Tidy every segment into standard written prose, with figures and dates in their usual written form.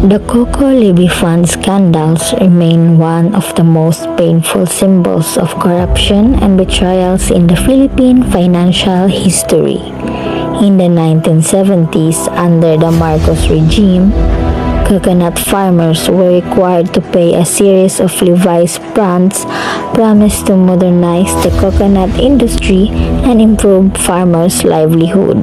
The Coco Levy Fund scandals remain one of the most painful symbols of corruption and betrayals in the Philippine financial history. In the 1970s, under the Marcos regime, coconut farmers were required to pay a series of levies grants promised to modernize the coconut industry and improve farmers' livelihood.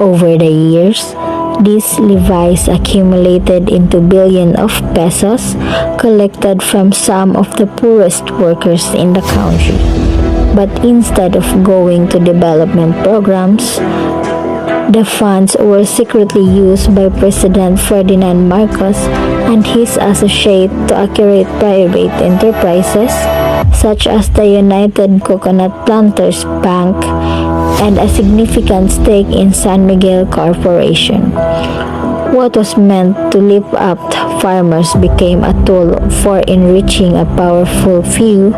Over the years, these levies accumulated into billions of pesos collected from some of the poorest workers in the country. But instead of going to development programs, the funds were secretly used by President Ferdinand Marcos and his associates to acquire private enterprises such as the United Coconut Planters Bank and a significant stake in San Miguel Corporation. What was meant to lift up farmers became a tool for enriching a powerful few.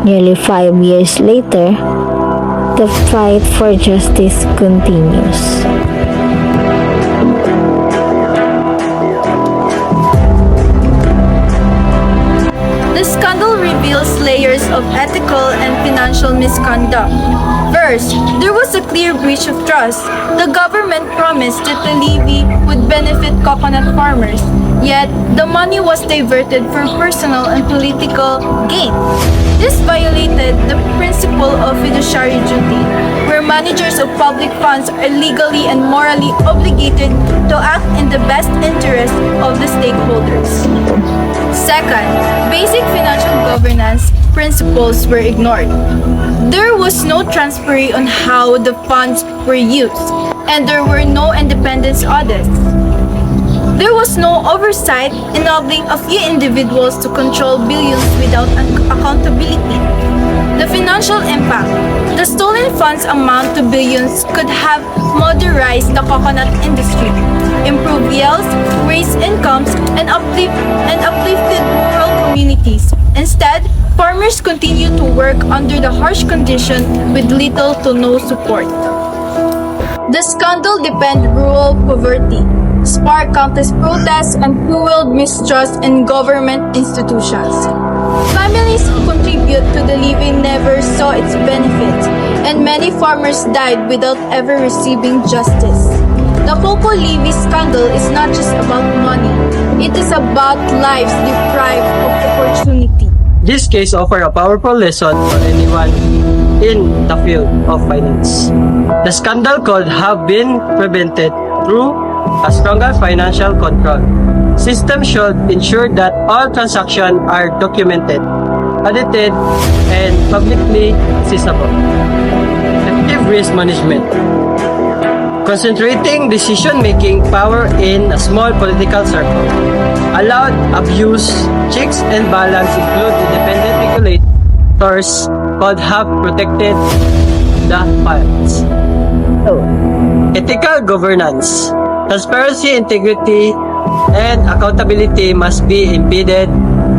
Nearly 5 years later, the fight for justice continues. The scandal reveals layers of ethical and financial misconduct. First, there was a clear breach of trust. The government promised that the levy would benefit coconut farmers, yet the money was diverted for personal and political gain. This violated the principle of fiduciary duty, where managers of public funds are legally and morally obligated to act in the best interest of the stakeholders. Second, basic financial governance principles were ignored. There was no transparency on how the funds were used, and there were no independent audits. There was no oversight, enabling a few individuals to control billions without accountability. The financial impact. The stolen funds amount to billions could have modernized the coconut industry, improved yields, raised incomes, and uplifted rural communities. Instead, farmers continue to work under the harsh conditions with little to no support. The scandal deepened rural poverty, sparked countless protests, and fueled mistrust in government institutions. Families who contribute to the levy never saw its benefits, and many farmers died without ever receiving justice. The Coco Levy scandal is not just about money, it is about lives deprived of opportunity. This case offers a powerful lesson for anyone in the field of finance. The scandal could have been prevented through a stronger financial control. System should ensure that all transactions are documented, audited, and publicly accessible. Effective risk management. Concentrating decision-making power in a small political circle. Allowed abuse, checks and balance include independent regulators could have protected the funds. Ethical governance. Transparency, integrity, and accountability must be embedded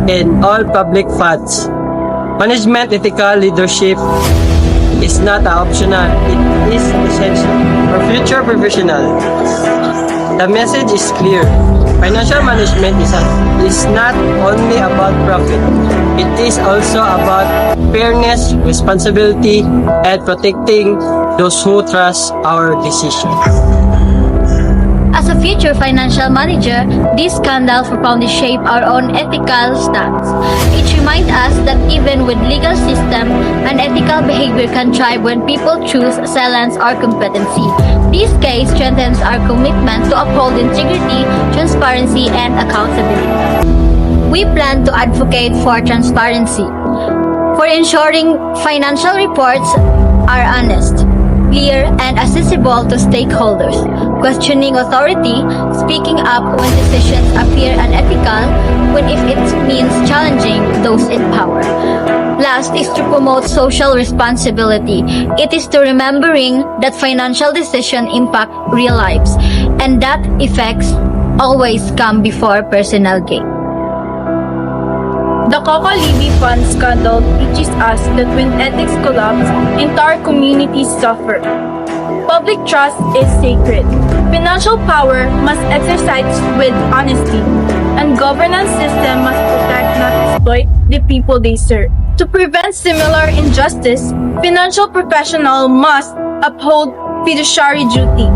in all public funds. Management ethical leadership is not optional, it is essential for future professionals. The message is clear. Financial management is not only about profit, it is also about fairness, responsibility, and protecting those who trust our decisions. As a future financial manager, these scandals profoundly shape our own ethical stance. It reminds us that even with legal system, unethical behavior can thrive when people choose silence or competency. This case strengthens our commitment to uphold integrity, transparency, and accountability. We plan to advocate for transparency, for ensuring financial reports are honest, clear, and accessible to stakeholders, questioning authority, speaking up when decisions appear unethical, when if it means challenging those in power. Last is to promote social responsibility. It is to remembering that financial decisions impact real lives, and that effects always come before personal gain. The Coco Levy Fund scandal teaches us that when ethics collapse, entire communities suffer. Public trust is sacred. Financial power must exercise with honesty, and governance system must protect, not exploit, the people they serve. To prevent similar injustice, financial professionals must uphold fiduciary duty,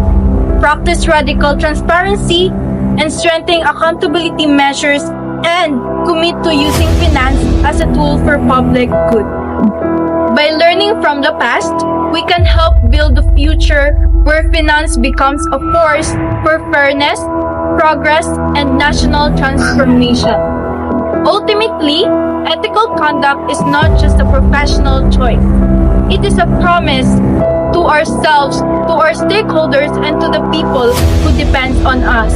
practice radical transparency, and strengthen accountability measures, and commit to using finance as a tool for public good. By learning from the past, we can help build the future where finance becomes a force for fairness, progress, and national transformation. Ultimately, ethical conduct is not just a professional choice. It is a promise to ourselves, to our stakeholders, and to the people who depend on us.